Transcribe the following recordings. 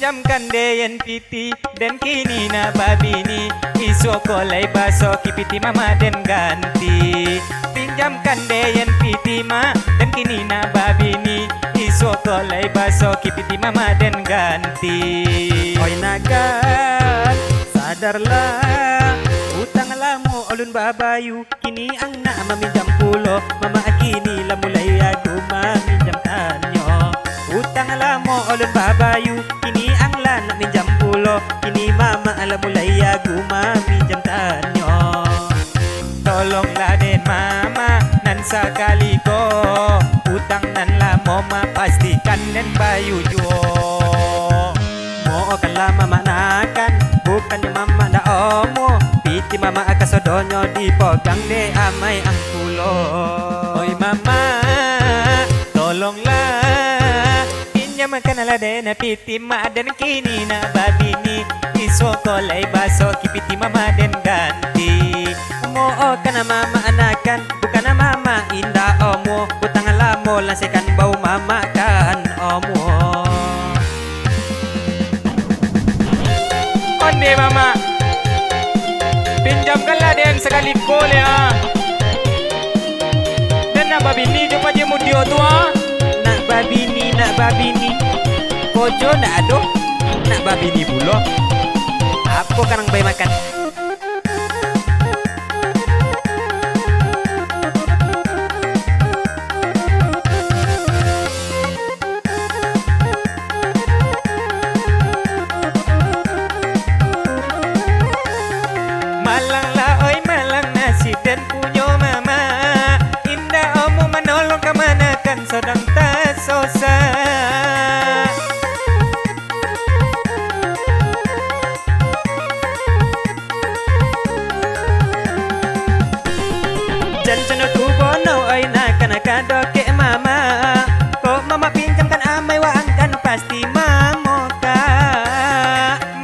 Pinjamkan deyen piti dan kini na babini, Isuok kolai baso kipiti mama dan ganti. Pinjamkan deyen piti ma dan kini na babini, Isuok kolai baso kipiti mama dan ganti. Oi nagan, sadarlah, utang lamo ulun babayu, kini ang na maminjam pulo, mama kini la mulai aku maminjam kanyo. Utang lamo ulun babayu, kini ang la nak minjam pulo, kini mama ala mulai aku maminjam kanyo. Tolonglah den mama nan sakali ko, utang nan lamo pastikan dan bayu jo. Mo kala mama nakan, bukannya mama da omo, piti mama akasodonyo dipogang de amai ang pulo. Oi mama, tolonglah, pinjamkan ala den piti ma dan kini na babini, Isuok kolai baso kipiti mama dan ganti. Mo kana mama anakan, bukan mama inda omo, utang lamo lansekan bau mama kan omo. Onde mama, pinjamkanlah den sekali kole ah. Dan nak babini cuma je mudio tu ah. Nak babini, kojo ndak aduh, nak babini pula. Apa kan ang bay makan? Malang lah oi malang nasi dan punyo mama, indah omu menolong kemana kan sedang tak susah. Jangan tu bono oi nak doke mama, kok mama pinjamkan amai waangkan pasti mamoka.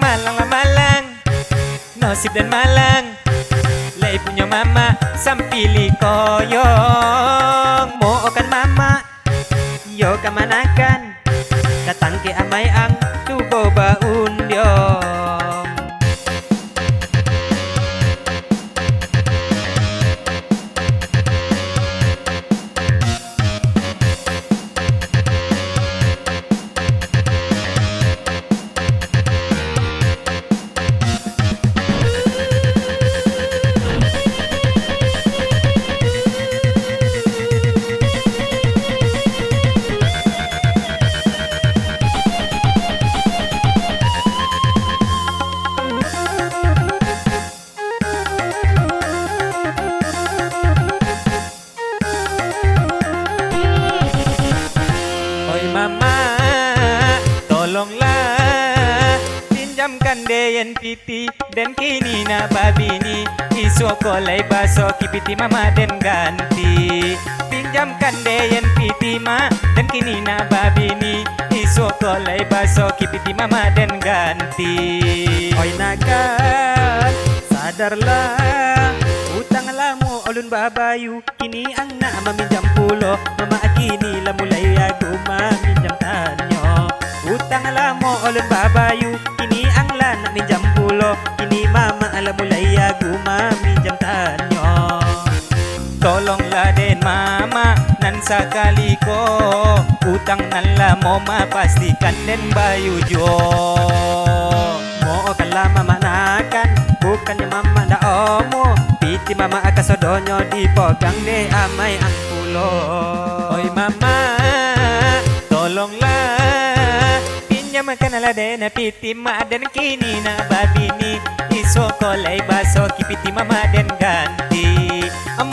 Malang lah malang, nasib dan malang, lai punya mama sampilik koyong. Mo kan mama, yo kamanakan, datang ke amai ang tubo baundyong. Tolonglah, pinjamkan deyen piti dan kini na babini, Isuok kolai baso kipiti mama dan ganti. Pinjamkan deyen piti ma dan kini na babini, Isuok kolai baso kipiti mama dan ganti. Oi nagan, sadarlah, utang lamo ulun babayu, kini ang na maminjam pulo, mama kini la mulai aku maminjam kanyo. Utang lamo ulun babayu, kini ang la nak minjam pulo, kini mama ala mulai aku maminjam kanyo. Tolonglah den mama nan sakali ko, utang nan lamo pastikan dan bayu jo. Mo kala mama nakan, bukannya mama da omo, piti mama akasodonyo dipogang de amai ang pulo. Oi mama, tolonglah, pinjamkan ala den piti ma dan kini na babini, Isuok kolai baso kipiti mama dan ganti.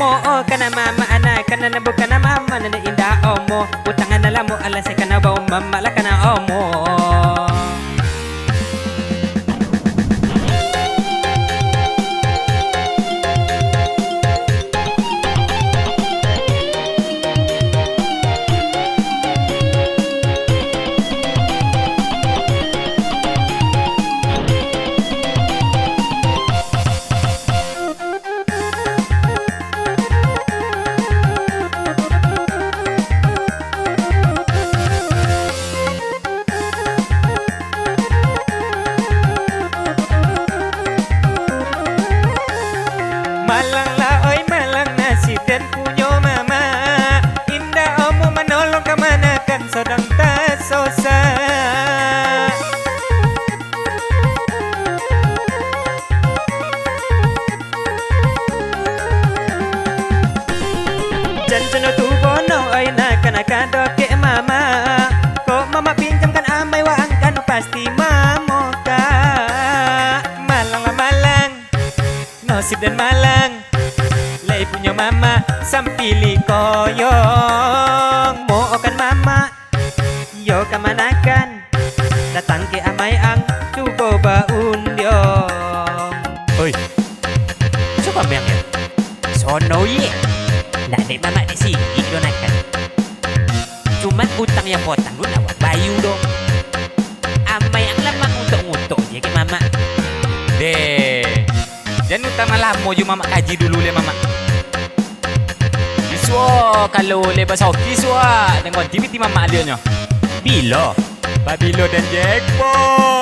Mo kana mama anakan na bukan mama na inda omo, utang na lamo alas kana bau mama la kana omo. amai wa angkan pasti mamoka. Malang lah malang, nasib dan malang. Lai punya mama sampilik koyong. Mo kan mama, yo kamanakan. Datang ke amai ang cubo baundyong. Oi, coba yang ya. Sono ye. Nak dek mama di sini donakan. Cuman utang yang potang lu nak bayu dong. Amai yang lama ngutuk-ngutuk je ke mama. Deh, jangan utama lamo je Mamak kaji dulu le Mamak. Isuok kalau le soki Isuok tengok piti Mamak dia nya. Bilo. Babilo dan jackpot.